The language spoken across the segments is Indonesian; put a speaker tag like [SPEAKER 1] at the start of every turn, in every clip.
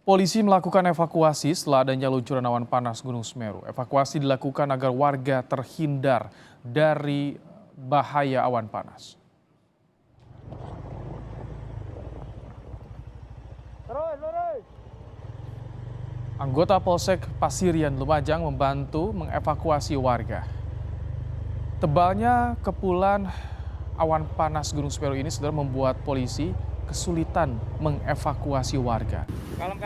[SPEAKER 1] Polisi melakukan evakuasi setelah adanya luncuran awan panas Gunung Semeru. Evakuasi dilakukan agar warga terhindar dari bahaya awan panas. Anggota Polsek Pasirian Lumajang membantu mengevakuasi warga. Tebalnya kepulan awan panas Gunung Semeru ini sudah membuat polisi kesulitan mengevakuasi warga.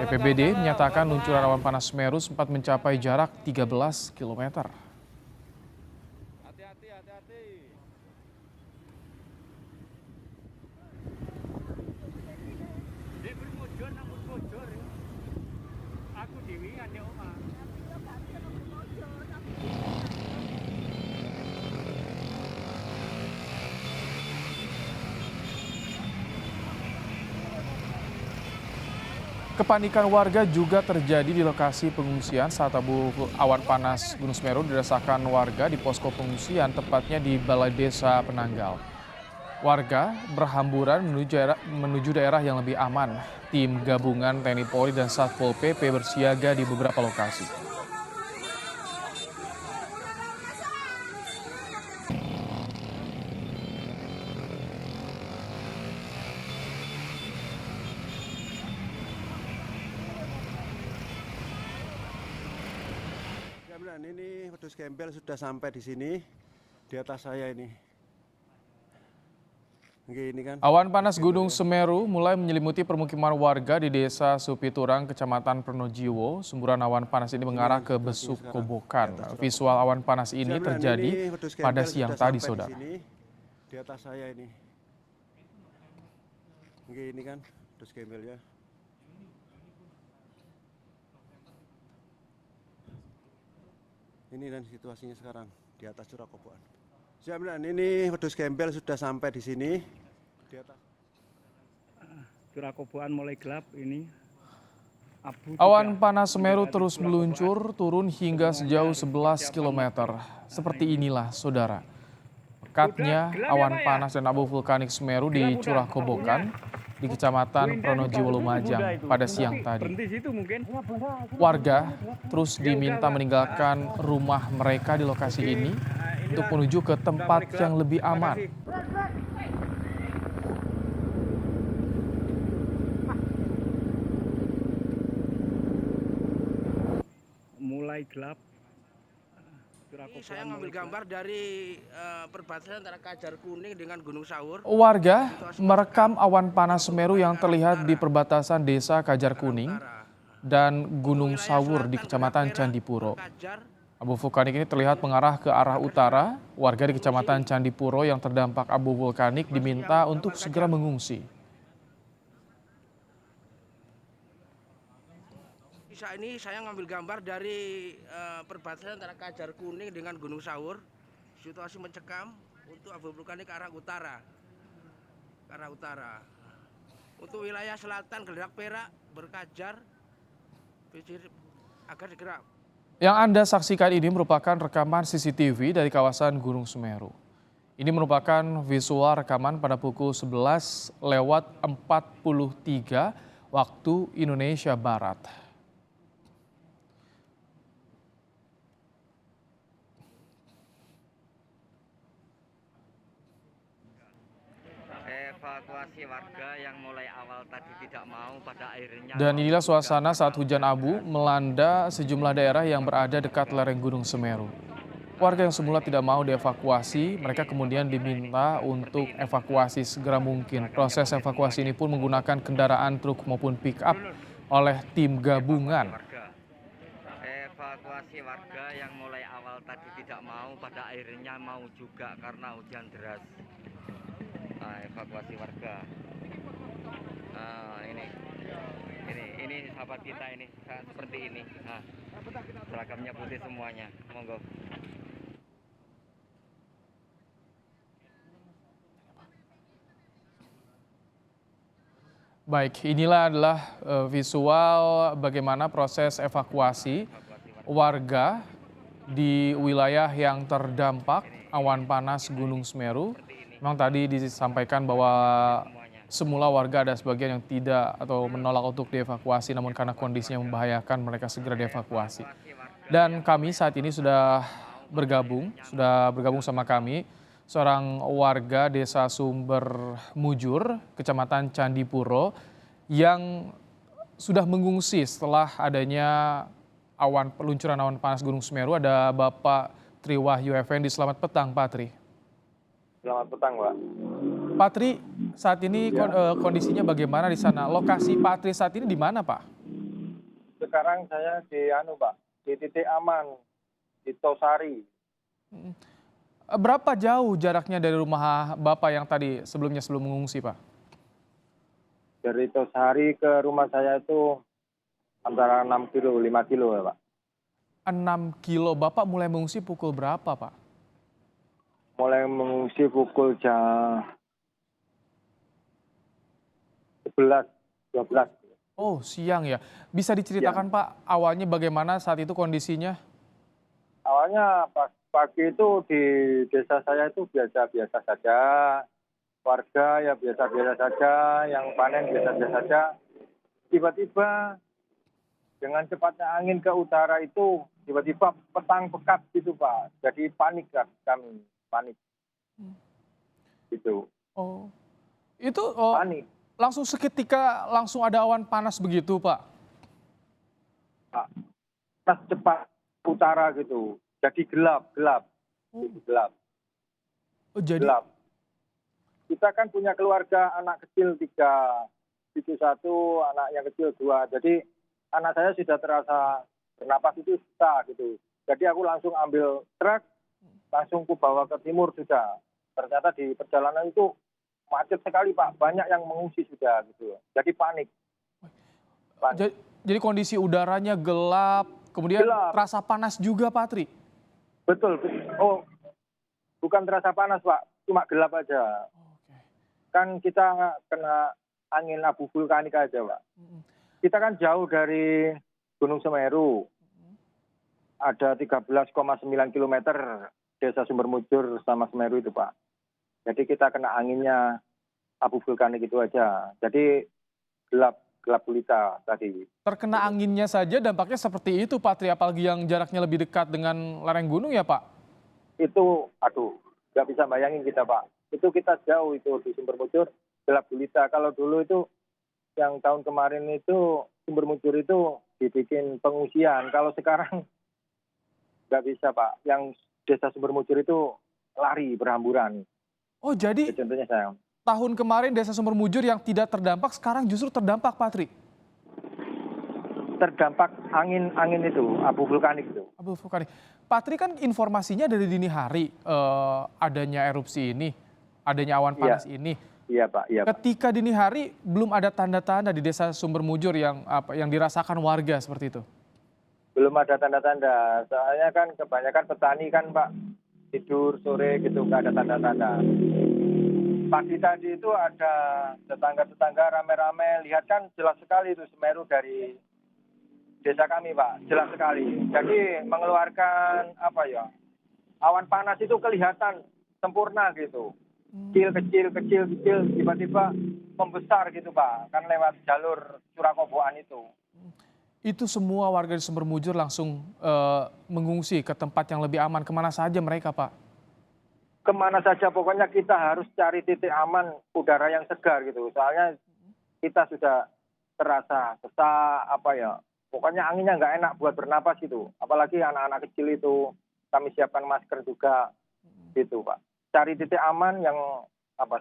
[SPEAKER 1] BPBD menyatakan luncuran awan panas Semeru sempat mencapai jarak 13 km.
[SPEAKER 2] Hati-hati. Dek bermujur namun bocor. Aku dewi ada oma.
[SPEAKER 1] Kepanikan warga juga terjadi di lokasi pengungsian saat awan panas Gunung Semeru dirasakan warga di posko pengungsian, tepatnya di Balai Desa Penanggal. Warga berhamburan menuju daerah yang lebih aman. Tim gabungan TNI Polri dan Satpol PP bersiaga di beberapa lokasi.
[SPEAKER 3] Ini wedhus gembel sudah sampai di sini, di atas saya ini. Ini kan.
[SPEAKER 1] Awan panas Gunung Semeru mulai menyelimuti permukiman warga di Desa Supiturang, Kecamatan Pronojiwo. Semburan awan panas ini mengarah ke Besuk Kobokan. Visual awan panas ini terjadi pada siang tadi, saudara.
[SPEAKER 3] Di atas saya ini. Ini kan wedhus gembel ya. Ini dan situasinya sekarang di atas Curah Kobokan. Ini wedhus gembel sudah sampai di sini. Di atas
[SPEAKER 2] Curah Kobokan mulai gelap ini.
[SPEAKER 1] Awan panas Semeru terus meluncur, turun hingga sejauh 11 km. Seperti inilah, saudara. Pekatnya awan panas dan abu vulkanik Semeru di Curah Kobokan di Kecamatan Pronojiwo Lumajang pada siang tadi. Warga terus diminta meninggalkan rumah mereka di lokasi ini untuk menuju ke tempat yang lebih aman.
[SPEAKER 2] Mulai gelap.
[SPEAKER 4] Ini saya ngambil gambar dari perbatasan antara Kajar Kuning dengan Gunung Sawur.
[SPEAKER 1] Warga merekam awan panas Semeru yang terlihat di perbatasan Desa Kajar Kuning dan Gunung Sawur di Kecamatan Candipuro. Abu vulkanik ini terlihat mengarah ke arah utara. Warga di Kecamatan Candipuro yang terdampak abu vulkanik diminta untuk segera mengungsi.
[SPEAKER 4] Saat ini saya ngambil gambar dari perbatasan antara Kajar Kuning dengan Gunung Sawur. Situasi mencekam untuk abu vulkanik ke arah utara. Untuk wilayah selatan Geledak Perak, Berkajar, agar digerak.
[SPEAKER 1] Yang Anda saksikan ini merupakan rekaman CCTV dari kawasan Gunung Semeru. Ini merupakan visual rekaman pada pukul 11:43 waktu Indonesia Barat.
[SPEAKER 5] Evakuasi warga yang mulai awal tadi tidak mau pada akhirnya.
[SPEAKER 1] Dan inilah suasana saat hujan abu melanda sejumlah daerah yang berada dekat lereng Gunung Semeru. Warga yang semula tidak mau dievakuasi, mereka kemudian diminta untuk evakuasi segera mungkin. Proses evakuasi ini pun menggunakan kendaraan truk maupun pick-up oleh tim gabungan.
[SPEAKER 5] Evakuasi warga yang mulai awal tadi tidak mau pada akhirnya mau juga karena hujan deras. Nah, evakuasi warga. Nah, ini sahabat kita ini seperti ini. Nah, seragamnya putih semuanya. Monggo.
[SPEAKER 1] Baik, inilah adalah visual bagaimana proses evakuasi warga di wilayah yang terdampak awan panas Gunung Semeru. Memang tadi disampaikan bahwa semula warga ada sebagian yang tidak atau menolak untuk dievakuasi, namun karena kondisinya membahayakan mereka segera dievakuasi. Dan kami saat ini sudah bergabung sama kami seorang warga Desa Sumber Mujur, Kecamatan Candipuro yang sudah mengungsi setelah adanya peluncuran awan panas Gunung Semeru. Ada Bapak Tri Wahyu Effendi. Selamat petang, Pak Tri.
[SPEAKER 6] Selamat petang, Pak.
[SPEAKER 1] Pak Tri, saat ini kondisinya bagaimana di sana? Lokasi Pak Tri saat ini di mana, Pak?
[SPEAKER 6] Sekarang saya di Pak, di titik aman di Tosari.
[SPEAKER 1] Berapa jauh jaraknya dari rumah Bapak yang tadi sebelum mengungsi, Pak?
[SPEAKER 6] Dari Tosari ke rumah saya itu antara 6 kilo, 5 kilo ya, Pak.
[SPEAKER 1] 6 kilo. Bapak mulai mengungsi pukul berapa, Pak?
[SPEAKER 6] Mulai mengungsi pukul jam 11, 12.
[SPEAKER 1] Oh, siang ya. Bisa diceritakan, Pak, awalnya bagaimana saat itu kondisinya?
[SPEAKER 6] Awalnya pas pagi itu di desa saya itu biasa-biasa saja. Warga ya biasa-biasa saja, yang panen biasa-biasa saja. Tiba-tiba dengan cepatnya angin ke utara itu tiba-tiba petang pekat gitu, Pak. Jadi panik kan kami, panik. Gitu.
[SPEAKER 1] Oh, itu
[SPEAKER 6] Panik.
[SPEAKER 1] langsung seketika langsung ada awan panas begitu, Pak?
[SPEAKER 6] Pak. Pas cepat utara gitu. Jadi gelap. Gelap.
[SPEAKER 1] Oh, jadi
[SPEAKER 6] Gelap. Kita kan punya keluarga anak kecil 3, cucu 1, anaknya kecil 2. Jadi anak saya sudah terasa bernapas itu susah gitu. Jadi aku langsung ambil truk, langsung ku bawa ke timur sudah. Ternyata di perjalanan itu macet sekali, Pak. Banyak yang mengungsi sudah gitu. Jadi panik.
[SPEAKER 1] Jadi kondisi udaranya gelap, kemudian
[SPEAKER 6] Gelap.
[SPEAKER 1] terasa panas juga, Pak Tri?
[SPEAKER 6] Betul. Oh, bukan terasa panas, Pak. Cuma gelap aja.
[SPEAKER 1] Oke.
[SPEAKER 6] Kan kita kena angin abu vulkanik aja, Pak. Kita kan jauh dari Gunung Semeru. Ada 13,9 kilometer Desa Sumber Mujur sama Semeru itu, Pak. Jadi kita kena anginnya abu vulkanik itu aja. Jadi gelap gulita tadi.
[SPEAKER 1] Terkena anginnya saja dampaknya seperti itu, Pak Tri, apalagi yang jaraknya lebih dekat dengan lereng gunung ya, Pak?
[SPEAKER 6] Itu, nggak bisa bayangin kita, Pak. Itu kita jauh itu di Sumber Mujur, gelap gulita. Kalau dulu itu, yang tahun kemarin itu, Sumber Mujur itu dibikin pengungsian. Kalau sekarang, nggak bisa, Pak. Yang Desa Sumber Mujur itu lari berhamburan.
[SPEAKER 1] Oh, jadi
[SPEAKER 6] Itu contohnya saya.
[SPEAKER 1] tahun kemarin Desa Sumber Mujur yang tidak terdampak sekarang justru terdampak, Pak Tri?
[SPEAKER 6] Terdampak angin itu, abu vulkanik itu.
[SPEAKER 1] Abu vulkanik. Pak Tri, kan informasinya dari dini hari adanya erupsi ini, adanya awan panas ini.
[SPEAKER 6] Iya, Pak. Iya, Pak.
[SPEAKER 1] Ketika dini hari belum ada tanda-tanda di Desa Sumber Mujur yang dirasakan warga seperti itu.
[SPEAKER 6] Belum ada tanda-tanda. Soalnya kan kebanyakan petani kan, Pak, tidur sore gitu, nggak ada tanda-tanda. Pagi tadi itu ada tetangga-tetangga rame-rame, lihat kan jelas sekali itu Semeru dari desa kami, Pak, jelas sekali. Jadi mengeluarkan awan panas itu kelihatan sempurna gitu. Kecil, tiba-tiba membesar gitu, Pak, kan lewat jalur Curah Koboan itu.
[SPEAKER 1] Itu semua warga di Sumber Mujur langsung mengungsi ke tempat yang lebih aman. Kemana saja mereka, Pak?
[SPEAKER 6] Kemana saja, pokoknya kita harus cari titik aman, udara yang segar gitu. Soalnya kita sudah terasa sesak, pokoknya anginnya nggak enak buat bernapas gitu. Apalagi anak-anak kecil itu, kami siapkan masker juga gitu, Pak. Cari titik aman yang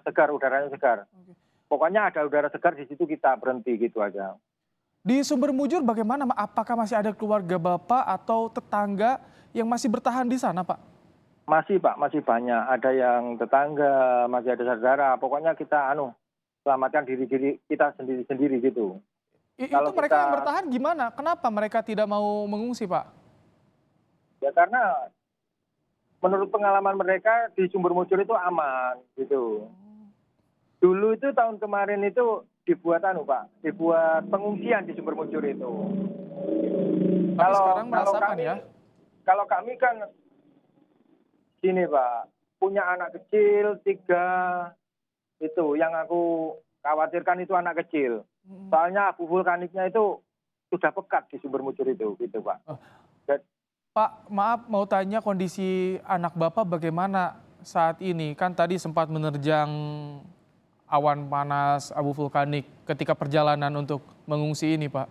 [SPEAKER 6] segar, udaranya segar. Pokoknya ada udara segar di situ kita berhenti gitu aja.
[SPEAKER 1] Di Sumber Mujur bagaimana? Apakah masih ada keluarga Bapak atau tetangga yang masih bertahan di sana, Pak?
[SPEAKER 6] Masih, Pak, masih banyak. Ada yang tetangga, masih ada saudara. Pokoknya kita selamatkan diri kita sendiri-sendiri gitu.
[SPEAKER 1] Itu mereka yang bertahan gimana? Kenapa mereka tidak mau mengungsi, Pak?
[SPEAKER 6] Ya karena menurut pengalaman mereka di Sumber Mujur itu aman gitu. Dulu itu tahun kemarin itu dibuat Pak, dibuat pengungsian di Sumber Mujur itu.
[SPEAKER 1] Tapi sekarang merasakan ya?
[SPEAKER 6] Kalau kami kan gini, Pak, punya anak kecil 3 itu yang aku khawatirkan itu anak kecil. Soalnya abu vulkaniknya itu sudah pekat di Sumber Mujur itu, gitu Pak.
[SPEAKER 1] Pak, maaf mau tanya kondisi anak Bapak bagaimana saat ini? Kan tadi sempat menerjang awan panas abu vulkanik ketika perjalanan untuk mengungsi ini, Pak.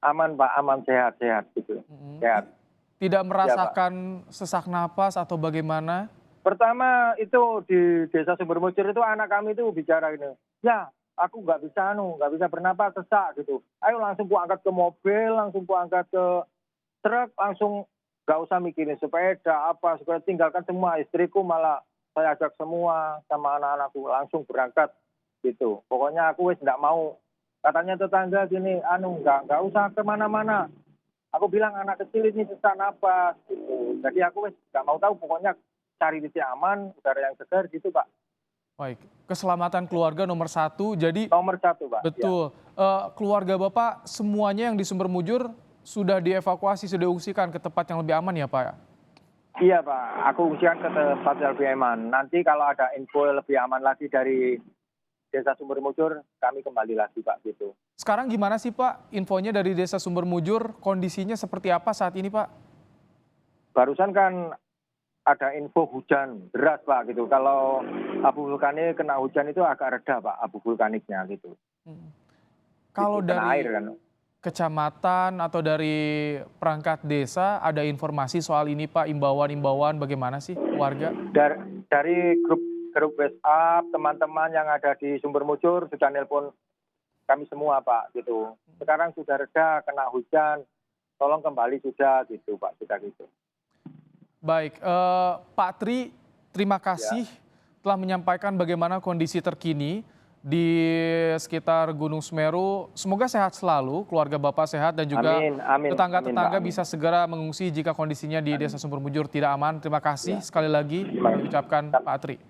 [SPEAKER 6] Aman Pak, aman, sehat gitu. Sehat.
[SPEAKER 1] Tidak merasakan sesak napas atau bagaimana?
[SPEAKER 6] Pertama itu di Desa Sumber Mujur itu anak kami itu bicara gini, ya aku nggak bisa bernapas, sesak gitu. Ayo langsung ku angkat ke mobil, langsung ku angkat ke truk, langsung nggak usah mikirin sepeda apa, supaya tinggalkan semua. Istriku malah saya ajak semua sama anak-anakku langsung berangkat gitu. Pokoknya aku wis nggak mau. Katanya tetangga gini, nggak usah kemana-mana. Aku bilang anak kecil ini sesak napas gitu. Jadi aku wis nggak mau tahu, pokoknya cari titik aman, udara yang segar gitu Pak.
[SPEAKER 1] Baik, keselamatan keluarga nomor satu. Jadi
[SPEAKER 6] Nomor satu Pak.
[SPEAKER 1] betul, keluarga Bapak semuanya yang di Sumber Mujur sudah dievakuasi, sudah diungsikan ke tempat yang lebih aman ya Pak?
[SPEAKER 6] Iya Pak, aku usikan ke tempat yang lebih aman. Nanti kalau ada info lebih aman lagi dari Desa Sumber Mujur, kami kembali lagi Pak gitu.
[SPEAKER 1] Sekarang gimana sih Pak infonya dari Desa Sumber Mujur, kondisinya seperti apa saat ini Pak?
[SPEAKER 6] Barusan kan ada info hujan deras Pak gitu. Kalau abu vulkanik kena hujan itu agak reda Pak, abu vulkaniknya gitu.
[SPEAKER 1] Kalau
[SPEAKER 6] Kena
[SPEAKER 1] dari
[SPEAKER 6] air kan.
[SPEAKER 1] kecamatan atau dari perangkat desa ada informasi soal ini Pak, imbauan-imbauan bagaimana sih warga?
[SPEAKER 6] Dari grup WhatsApp teman-teman yang ada di Sumber Mujur sudah nelpon kami semua Pak gitu. Sekarang sudah reda, kena hujan, tolong kembali sudah gitu Pak, sudah gitu.
[SPEAKER 1] Baik, Pak Tri, terima kasih telah menyampaikan bagaimana kondisi terkini di sekitar Gunung Semeru. Semoga sehat selalu, keluarga Bapak sehat dan juga tetangga-tetangga bisa segera mengungsi jika kondisinya di Desa Sumber Mujur tidak aman. Terima kasih sekali lagi kami ucapkan Pak Tri.